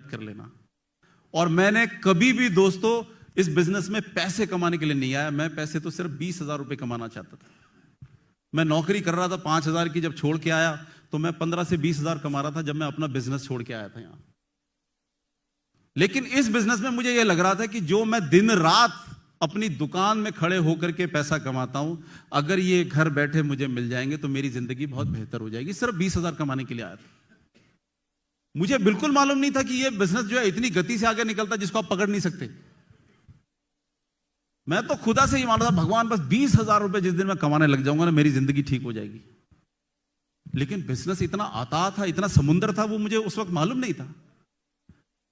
कर लेना। और मैंने कभी भी दोस्तों इस बिजनेस में पैसे कमाने के लिए नहीं आया। मैं पैसे तो सिर्फ 20,000 रुपए कमाना चाहता था। मैं नौकरी कर रहा था 5,000 की, जब छोड़ के आया तो मैं 15 से 20,000 कमा रहा था जब मैं अपना बिजनेस छोड़ के आया था यहां। लेकिन इस बिजनेस में मुझे यह लग रहा था कि जो मैं दिन रात अपनी दुकान में खड़े होकर के पैसा कमाता हूं, अगर ये घर बैठे मुझे मिल जाएंगे तो मेरी जिंदगी बहुत बेहतर हो जाएगी। सिर्फ 20,000 कमाने के लिए आया था। मुझे बिल्कुल मालूम नहीं था कि ये बिजनेस जो है इतनी गति से आगे निकलता जिसको आप पकड़ नहीं सकते। मैं तो खुदा से ही मान रहा था, भगवान बस 20,000 रुपए जिस दिन मैं कमाने लग जाऊंगा ना, मेरी जिंदगी ठीक हो जाएगी। लेकिन बिजनेस इतना आता था, इतना समुद्र था, वो मुझे उस वक्त मालूम नहीं था।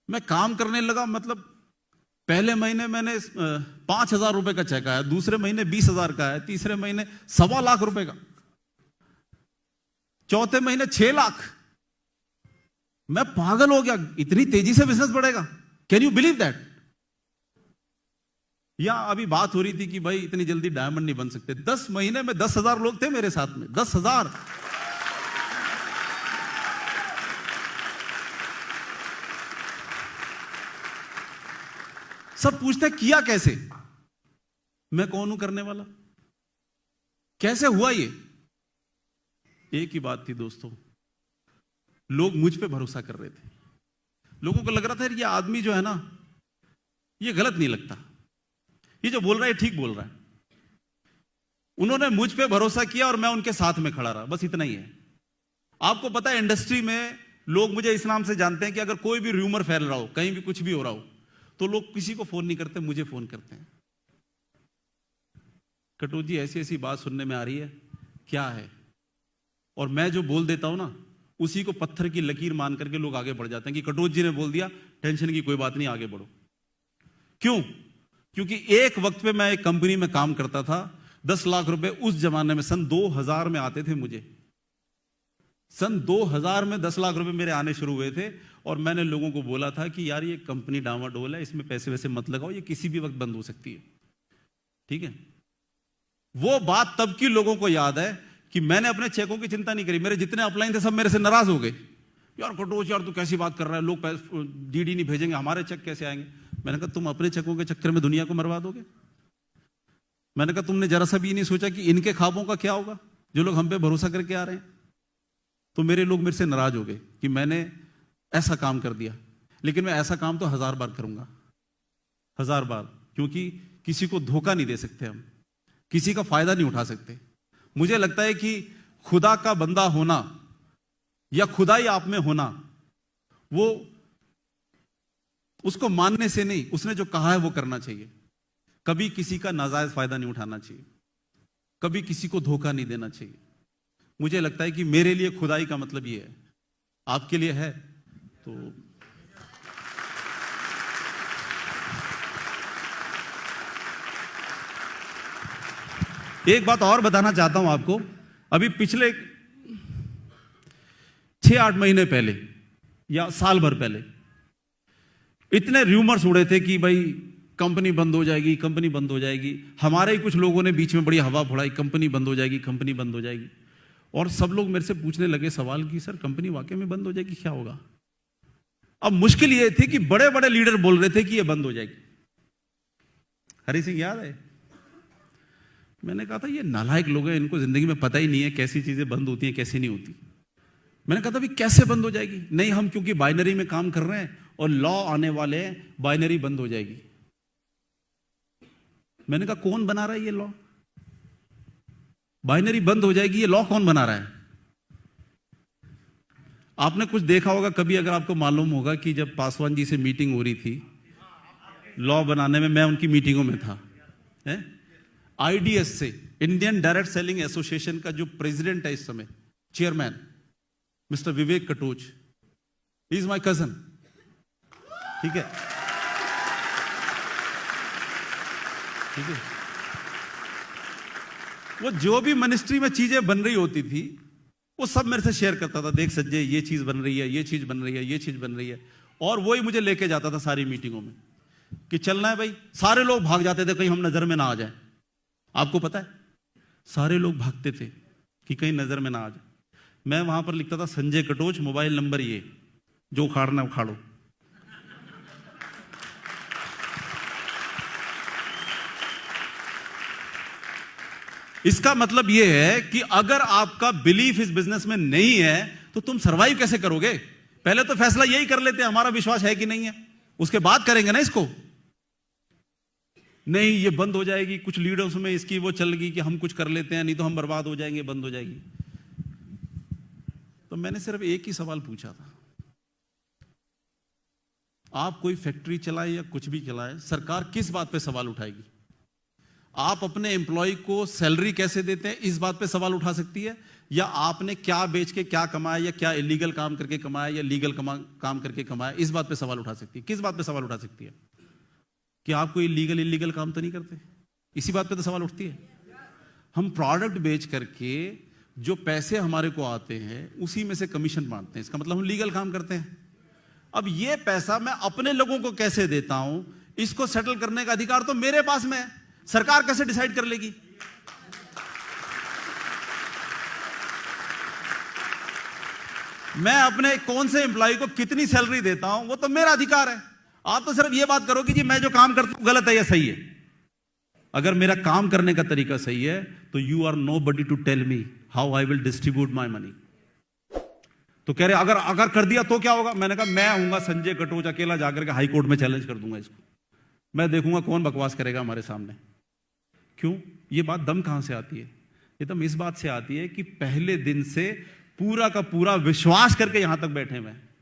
मैं काम करने लगा, मतलब पहले महीने मैंने 5,000 रुपए का चेक आया, दूसरे महीने 20,000 का आया, तीसरे महीने 1.25 लाख रुपए का, चौथे महीने 6 लाख। मैं पागल हो गया, इतनी तेजी से बिजनेस बढ़ेगा, कैन यू बिलीव दैट। या अभी बात हो रही थी कि भाई इतनी जल्दी डायमंड नहीं बन सकते। 10 महीने में 10,000 लोग थे मेरे साथ में, 10,000। सब पूछते किया कैसे, मैं कौन हूं करने वाला, कैसे हुआ ये। एक ही बात थी दोस्तों, लोग मुझ पे भरोसा कर रहे थे। लोगों को लग रहा था ये आदमी जो है ना, ये गलत नहीं लगता, ये जो बोल रहा है ठीक बोल रहा है। उन्होंने मुझ पे भरोसा किया और मैं उनके साथ में खड़ा रहा, बस इतना ही है। आपको पता है इंडस्ट्री में लोग मुझे इस नाम से जानते हैं कि अगर कोई भी र्यूमर फैल रहा हो, कहीं भी कुछ भी हो रहा हो, तो लोग किसी को फोन नहीं करते, मुझे फोन करते हैं। कटोच जी ऐसी ऐसी बात सुनने में आ रही है, क्या है। और मैं जो बोल देता हूं ना, उसी को पत्थर की लकीर मान करके लोग आगे बढ़ जाते हैं कि कटोच जी ने बोल दिया, टेंशन की कोई बात नहीं, आगे बढ़ो। क्यों? क्योंकि एक वक्त पे मैं एक कंपनी में काम करता था, 10 लाख रुपए उस जमाने में सन 2000 में आते थे मुझे। सन 2000 में 10 लाख रुपए मेरे आने शुरू हुए थे। और मैंने लोगों को बोला था कि यार ये कंपनी डामाडोल है, इसमें पैसे वैसे मत लगाओ, ये किसी भी वक्त बंद हो सकती है। ठीक है, वो बात तब की लोगों को याद है कि मैंने अपने चेकों की चिंता नहीं करी। मेरे जितने अपलाइन थे सब मेरे से नाराज हो गए, यार कटोच यार तू कैसी बात कर रहा है, लोग डीडी नहीं भेजेंगे, हमारे चेक कैसे आएंगे। मैंने कहा तुम अपने चेकों के चक्कर में दुनिया को मरवा दोगे। मैंने कहा तुमने जरा सा भी नहीं सोचा कि इनके ख्वाबों का क्या होगा, जो लोग हम पे भरोसा करके आ रहे हैं। तो मेरे लोग मेरे से नाराज हो गए कि मैंने ऐसा काम कर दिया। लेकिन मैं ऐसा काम तो 1000 बार करूंगा, 1000 बार, क्योंकि किसी को धोखा नहीं दे सकते हम, किसी का फायदा नहीं उठा सकते। मुझे लगता है कि खुदा का बंदा होना या खुदाई आप में होना, वो उसको मानने से नहीं, उसने जो कहा है वो करना चाहिए। कभी किसी का नाजायज फायदा नहीं उठाना चाहिए, कभी किसी को धोखा नहीं देना चाहिए। मुझे लगता है कि मेरे लिए खुदाई का मतलब ये है, आपके लिए है तो एक बात और बताना चाहता हूं आपको। अभी पिछले 6-8 महीने पहले या साल भर पहले इतने र्यूमर्स उड़े थे कि भाई कंपनी बंद हो जाएगी, कंपनी बंद हो जाएगी। हमारे ही कुछ लोगों ने बीच में बड़ी हवा फुलाई, कंपनी बंद हो जाएगी, कंपनी बंद हो जाएगी। और सब लोग मेरे से पूछने लगे सवाल कि सर कंपनी वाकई में बंद हो जाएगी, क्या होगा। अब मुश्किल ये थी कि बड़े बड़े लीडर बोल रहे थे कि ये बंद हो जाएगी। हरि सिंह याद है, मैंने कहा था ये नालायक लोग हैं, इनको जिंदगी में पता ही नहीं है कैसी चीजें बंद होती हैं कैसी नहीं होती। मैंने कहा था भाई कैसे बंद हो जाएगी। नहीं, हम क्योंकि बाइनरी में काम कर रहे हैं और लॉ आने वाले हैं, बाइनरी बंद हो जाएगी। मैंने कहा कौन बना रहा है ये लॉ, बाइनरी बंद हो जाएगी, ये लॉ कौन बना रहा है। आपने कुछ देखा होगा कभी, अगर आपको मालूम होगा कि जब पासवान जी से मीटिंग हो रही थी लॉ बनाने में, मैं उनकी मीटिंगों में था। आईडीएस से, इंडियन डायरेक्ट सेलिंग एसोसिएशन का जो प्रेसिडेंट है इस समय, chairman mister Vivek Katoch, he is my cousin. ठीक है, ठीक है। वो जो भी मिनिस्ट्री में चीजें बन रही होती थी वो सब मेरे से शेयर करता था, देख संजय ये चीज बन रही है, ये चीज बन रही है, ये चीज बन रही है। और वही मुझे लेके जाता था सारी मीटिंगों में कि चलना है भाई। सारे लोग भाग जाते थे कहीं हम नजर में ना आ जाए। आपको पता है, सारे लोग भागते थे कि कहीं नजर में ना आ जाए। मैं वहां पर लिखता था संजय कटोच, मोबाइल नंबर ये, जो उखाड़ना उखाड़ो। इसका मतलब यह है कि अगर आपका बिलीफ इस बिजनेस में नहीं है तो तुम सरवाइव कैसे करोगे? पहले तो फैसला यही कर लेते हैं हमारा विश्वास है कि नहीं है, उसके बाद करेंगे ना इसको। नहीं ये बंद हो जाएगी, कुछ लीडर्स में इसकी वो चल गई कि हम कुछ कर लेते हैं, नहीं तो हम बर्बाद हो जाएंगे, बंद हो जाएगी। तो मैंने सिर्फ एक ही सवाल पूछा था, आप कोई फैक्ट्री चलाए या कुछ भी चलाए, सरकार किस बात पे सवाल उठाएगी? आप अपने एम्प्लॉय को सैलरी कैसे देते हैं इस बात पे सवाल उठा सकती है, या आपने क्या बेच के क्या कमाया, या क्या इलीगल काम करके कमाया या लीगल काम करके कमाया, इस बात पे सवाल उठा सकती है? किस बात पे सवाल उठा सकती है? कि आप कोई लीगल इलीगल काम तो नहीं करते, इसी बात पे तो सवाल उठती है। हम प्रोडक्ट बेच करके जो पैसे हमारे को आते हैं उसी में से कमीशन बांटते हैं, इसका मतलब हम लीगल काम करते हैं। अब ये पैसा मैं अपने लोगों को कैसे देता हूं, इसको सेटल करने का अधिकार तो मेरे पास में है, सरकार कैसे डिसाइड कर लेगी? मैं अपने कौन से एम्प्लॉय को कितनी सैलरी देता हूं वो तो मेरा अधिकार है। आप तो सिर्फ ये बात करो कि जी मैं जो काम करता हूं गलत है या सही है। अगर मेरा काम करने का तरीका सही है तो you are nobody to tell me how I will distribute my money. तो कह रहे अगर कर दिया तो क्या होगा? मैंने कहा मैं आऊंगा संजय कटोच अकेला जाकर के हाई कोर्ट में चैलेंज कर दूंगा इसको, मैं देखूंगा कौन बकवास करेगा हमारे सामने। क्यों? ये बात दम कहां से आती है? ये दम इस बात से आती है कि पहले दिन से पूरा का पूरा विश्वास करके यहां तक बैठे हुए हैं।